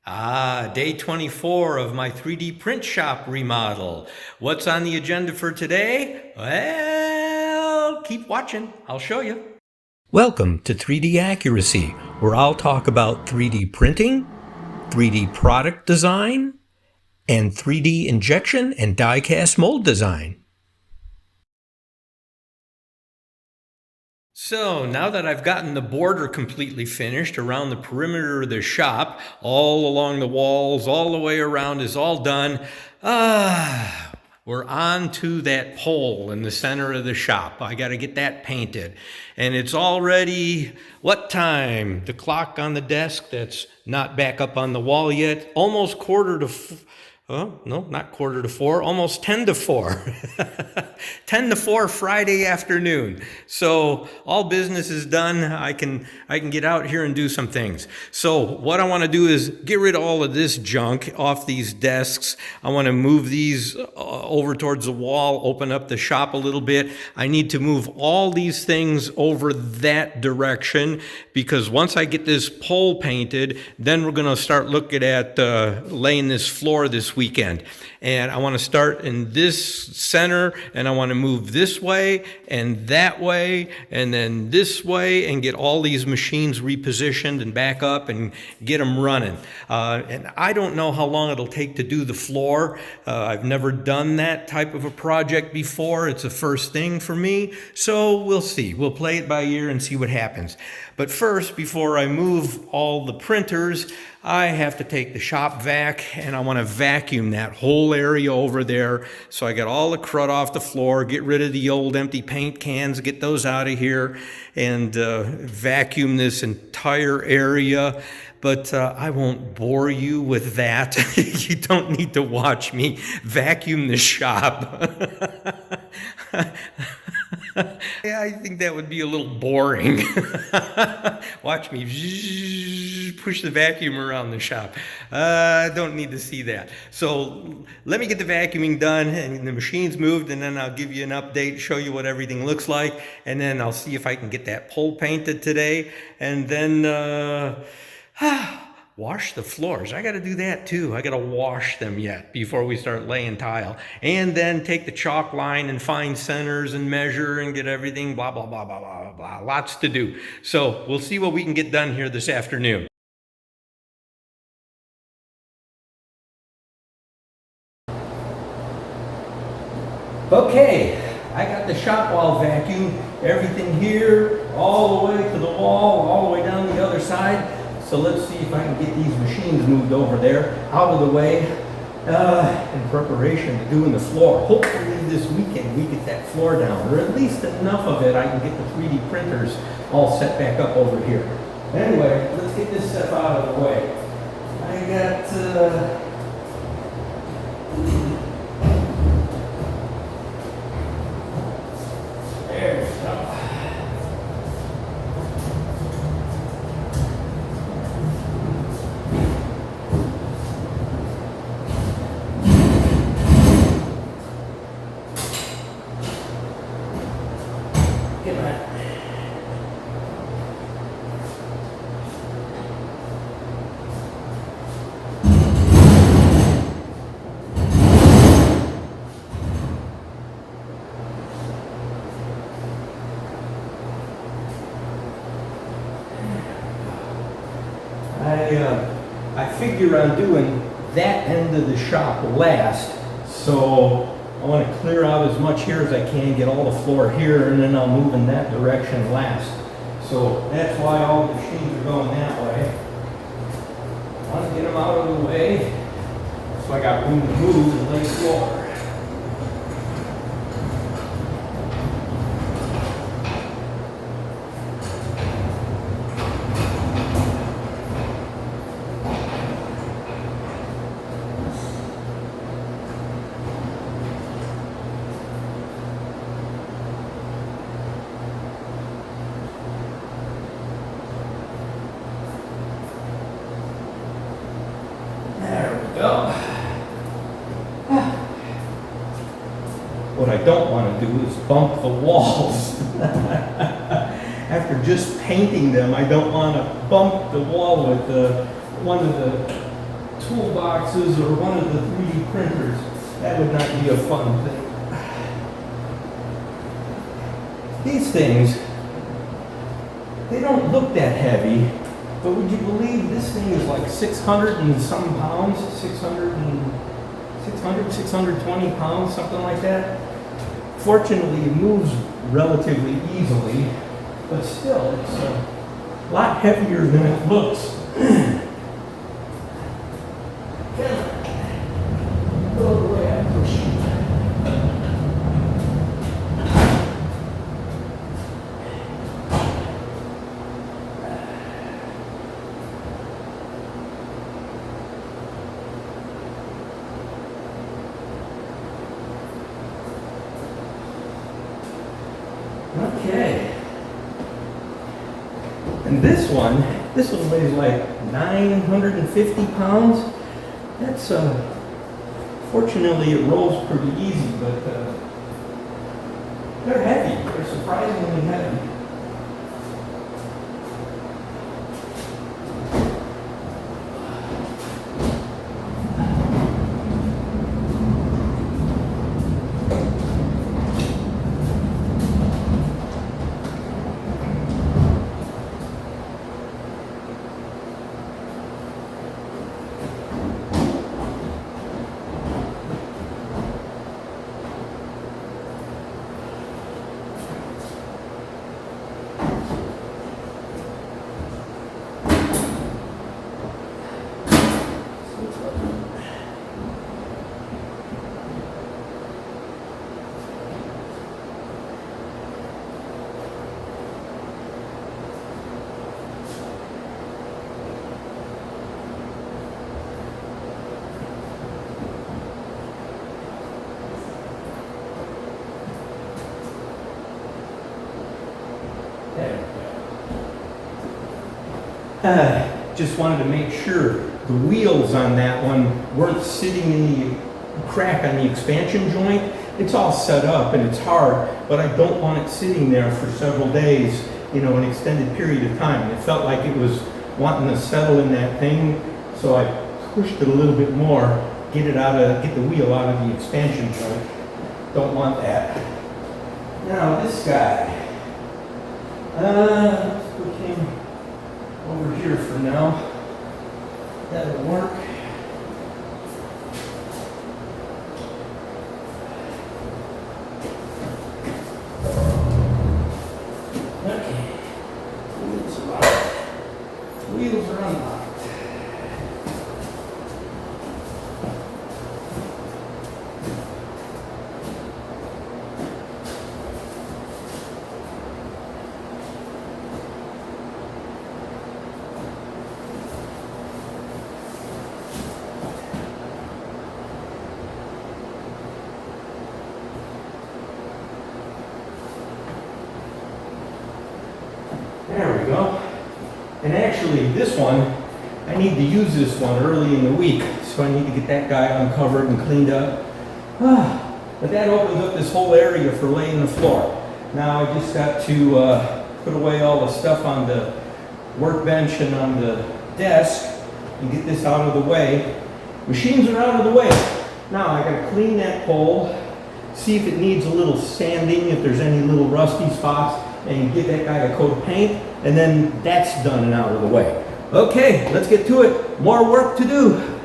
Day 24 of my 3D print shop remodel. What's on the agenda for today? Well, keep watching. I'll show you. Welcome to 3D Accuracy, where I'll talk about 3D printing, 3D product design, and 3D injection and die-cast mold design. So now that I've gotten the border completely finished around the perimeter of the shop, all along the walls, all the way around is all done, we're on to that pole in the center of the shop. I got to get that painted. And it's already, what time? The clock on the desk that's not back up on the wall yet, almost oh, no, not quarter to four, almost 10 to 4. 10 to 4 Friday afternoon. So all business is done. I can get out here and do some things. So what I want to do is get rid of all of this junk off these desks. I want to move these over towards the wall, open up the shop a little bit. I need to move all these things over that direction because once I get this pole painted, then we're going to start looking at laying this floor this weekend. And I want to start in this center, and I want to move this way and that way and then this way and get all these machines repositioned and back up and get them running. And I don't know how long it'll take to do the floor. I've never done that type of a project before. It's a first thing for me. So we'll see. We'll play it by ear and see what happens. But first, before I move all the printers, I have to take the shop vac and I want to vacuum that whole area over there. So I got all the crud off the floor, get rid of the old empty paint cans, get those out of here, and vacuum this entire area. But I won't bore you with that. You don't need to watch me vacuum the shop. Yeah, I think that would be a little boring. Watch me push the vacuum around the shop. I don't need to see that. So let me get the vacuuming done and the machine's moved, and then I'll give you an update, show you what everything looks like, and then I'll see if I can get that pole painted today, and then wash the floors. I got to do that too. I got to wash them yet before we start laying tile. And then take the chalk line and find centers and measure and get everything, blah, blah, blah, blah, blah, blah. Lots to do. So we'll see what we can get done here this afternoon. Okay, I got the shop wall vacuum, everything here, all the way to the wall, all the way down the other side. So let's see if I can get these machines moved over there, out of the way, in preparation to doing the floor. Hopefully this weekend we get that floor down, or at least enough of it I can get the 3D printers all set back up over here. Anyway, let's get this stuff out of the way. I got, there we go. I figure on doing that end of the shop last, so I want to clear out as much here as I can, get all the floor here, and then I'll move in that direction last. So that's why all the machines are going that way. I want to get them out of the way so I got room to move and lay floor. What I don't want to do is bump the walls. After just painting them, I don't want to bump the wall with one of the toolboxes or one of the 3D printers. That would not be a fun thing. These things, they don't look that heavy, but would you believe this thing is like 600 and some pounds? 620 pounds, something like that. Fortunately, it moves relatively easily, but still, it's a lot heavier than it looks. Go the way I push it. Okay. And this one weighs like 950 pounds. That's, fortunately it rolls pretty easy, but they're heavy. They're surprisingly heavy. Just wanted to make sure the wheels on that one weren't sitting in the crack on the expansion joint. It's all set up and it's hard, but I don't want it sitting there for several days, you know, an extended period of time. It felt like it was wanting to settle in that thing, so I pushed it a little bit more, get the wheel out of the expansion joint. Don't want that. Now this guy, let's put him over here for now. That'll work. Okay. Wheels are unlocked. There we go. And actually, this one, I need to use this one early in the week, so I need to get that guy uncovered and cleaned up. But that opens up this whole area for laying the floor. Now I just got to put away all the stuff on the workbench and on the desk and get this out of the way. Machines are out of the way. Now I got to clean that pole, see if it needs a little sanding, if there's any little rusty spots, and give that guy a coat of paint, and then that's done and out of the way. Okay, let's get to it. More work to do.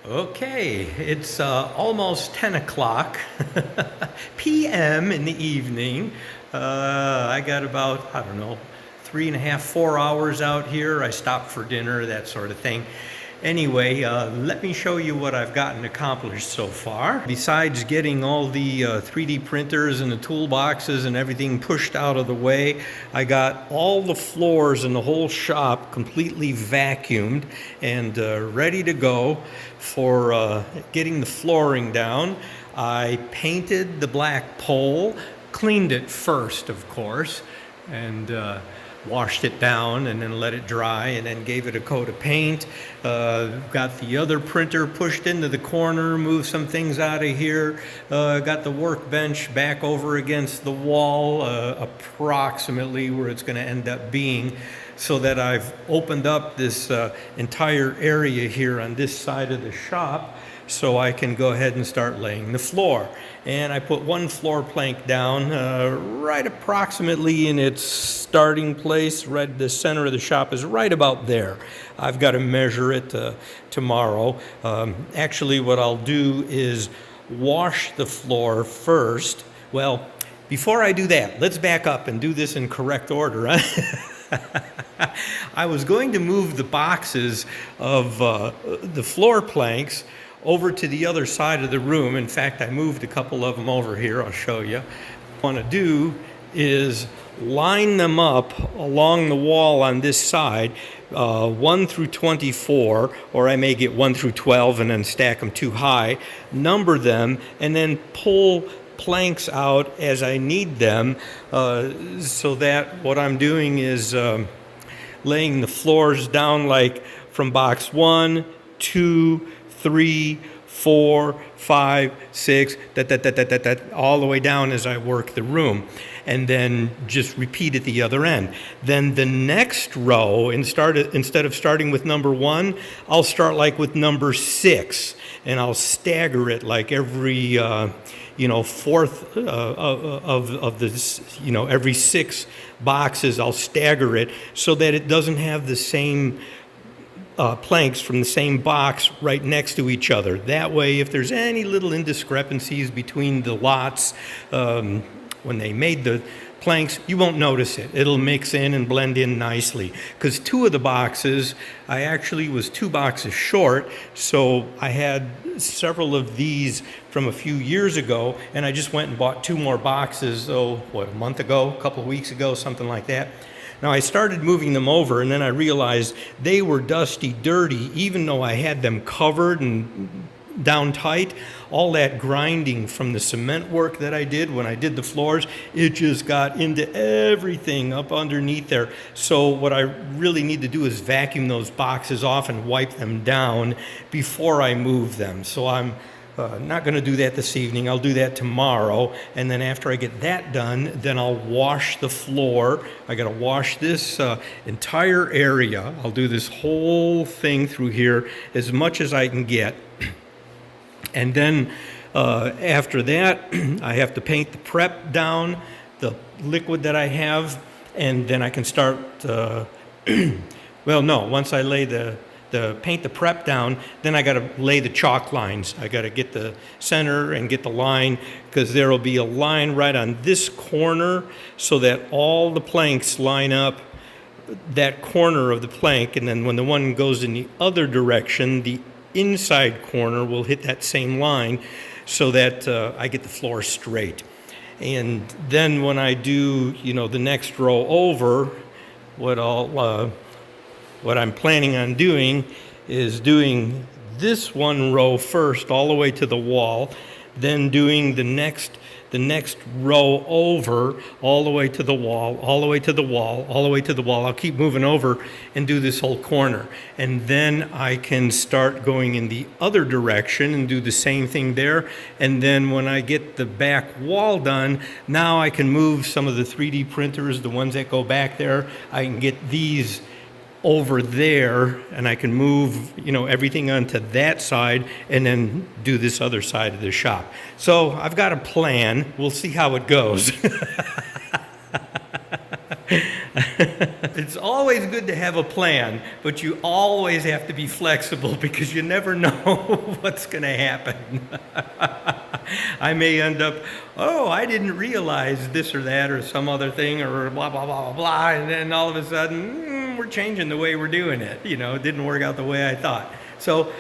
Okay, it's almost 10 o'clock p.m. in the evening. I got about, I don't know, 3.5, 4 hours out here. I stopped for dinner, that sort of thing. Anyway, let me show you what I've gotten accomplished so far. Besides getting all the 3D printers and the toolboxes and everything pushed out of the way, I got all the floors in the whole shop completely vacuumed and ready to go for getting the flooring down. I painted the black pole, cleaned it first, of course, and washed it down and then let it dry and then gave it a coat of paint. Got the other printer pushed into the corner, moved some things out of here, got the workbench back over against the wall, approximately where it's going to end up being. so that I've opened up this entire area here on this side of the shop so I can go ahead and start laying the floor. And I put one floor plank down right approximately in its starting place. Right, the center of the shop is right about there. I've got to measure it tomorrow. Actually, what I'll do is wash the floor first. Well, before I do that, let's back up and do this in correct order. I was going to move the boxes of the floor planks over to the other side of the room. In fact, I moved a couple of them over here. I'll show you. What I want to do is line them up along the wall on this side, 1 through 24, or I may get 1 through 12 and then stack them too high, number them, and then pull planks out as I need them, so that what I'm doing is laying the floors down like from box 1, 2, 3, 4, 5, 6, all the way down as I work the room. And then just repeat at the other end. Then the next row, instead of starting with number 1, I'll start like with number 6, and I'll stagger it like every fourth of this, every 6 boxes, I'll stagger it so that it doesn't have the same planks from the same box right next to each other. That way, if there's any little indiscrepancies between the lots, when they made the planks, you won't notice it. It'll mix in and blend in nicely. Because 2 of the boxes, I actually was 2 boxes short, so I had several of these from a few years ago, and I just went and bought 2 more boxes, a month ago, a couple of weeks ago, something like that. Now I started moving them over, and then I realized they were dusty, dirty, even though I had them covered and down tight. All that grinding from the cement work that I did when I did the floors, it just got into everything up underneath there. So what I really need to do is vacuum those boxes off and wipe them down before I move them. So I'm not going to do that this evening. I'll do that tomorrow, and then after I get that done, then I'll wash the floor. I got to wash this entire area. I'll do this whole thing through here as much as I can get. And then after that, I have to paint the prep down, the liquid that I have, and then I can start, once I lay paint the prep down, then I got to lay the chalk lines. I got to get the center and get the line, because there will be a line right on this corner so that all the planks line up that corner of the plank, and then when the one goes in the other direction, the inside corner will hit that same line so that I get the floor straight. And then when I do, the next row over, what I'm planning on doing is doing this one row first all the way to the wall, then doing the next row over all the way to the wall, all the way to the wall, all the way to the wall. I'll keep moving over and do this whole corner. And then I can start going in the other direction and do the same thing there. And then when I get the back wall done, now I can move some of the 3D printers, the ones that go back there. I can get these over there, and I can move, everything onto that side and then do this other side of the shop. So I've got a plan. We'll see how it goes. It's always good to have a plan, but you always have to be flexible because you never know what's going to happen. I may end up, I didn't realize this or that or some other thing or blah, blah, blah, blah, blah, and then all of a sudden, we're changing the way we're doing it. It didn't work out the way I thought. So,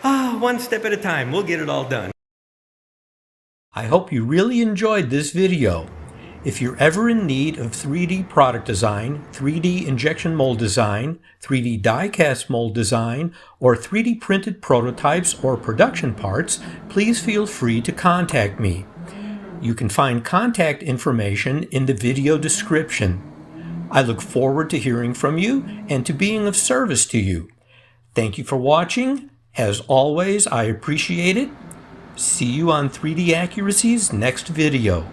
one step at a time, we'll get it all done. I hope you really enjoyed this video. If you're ever in need of 3D product design, 3D injection mold design, 3D die-cast mold design, or 3D printed prototypes or production parts, please feel free to contact me. You can find contact information in the video description. I look forward to hearing from you and to being of service to you. Thank you for watching. As always, I appreciate it. See you on 3D Accuracy's next video.